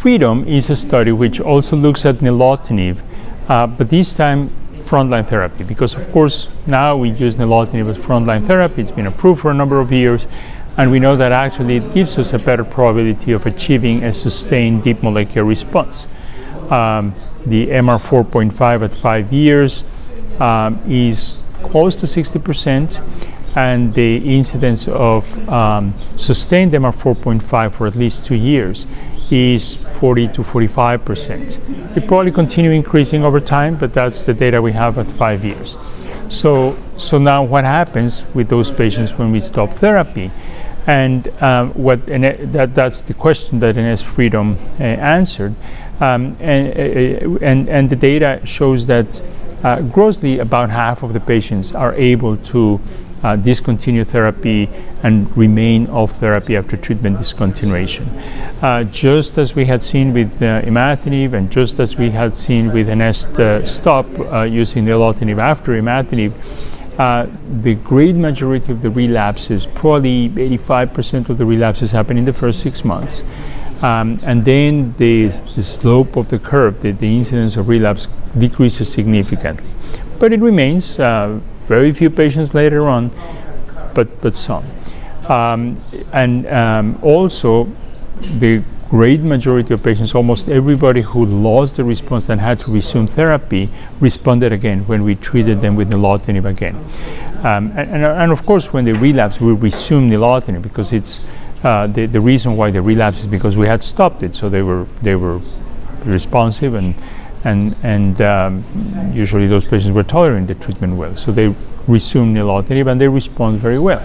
ENESTfreedom is a study which also looks at nilotinib, but this time frontline therapy, because of course now we use nilotinib as frontline therapy. It's been approved for a number of years, and we know that actually it gives us a better probability of achieving a sustained deep molecular response. The MR 4.5 at 5 years is close to 60%, and the incidence of sustained MR 4.5 for at least 2 years is 40 to 45%. It probably continue increasing over time, but that's the data we have at 5 years. So now what happens with those patients when we stop therapy? And that's the question that ENESTfreedom answered. And the data shows that grossly about half of the patients are able to discontinue therapy and remain off therapy after treatment discontinuation. Just as we had seen with imatinib, and just as we had seen with ENEST-stop using nilotinib after imatinib, the great majority of the relapses, probably 85% of the relapses, happen in the first 6 months. And then the slope of the curve, the incidence of relapse, decreases significantly. But it remains very few patients later on, but some. Also, the great majority of patients, almost everybody who lost the response and had to resume therapy, responded again when we treated them with nilotinib again. And of course, when they relapse, we resume nilotinib, because it's the reason why they relapse is because we had stopped it, so they were responsive, and usually those patients were tolerating the treatment well, so they resume nilotinib and they respond very well.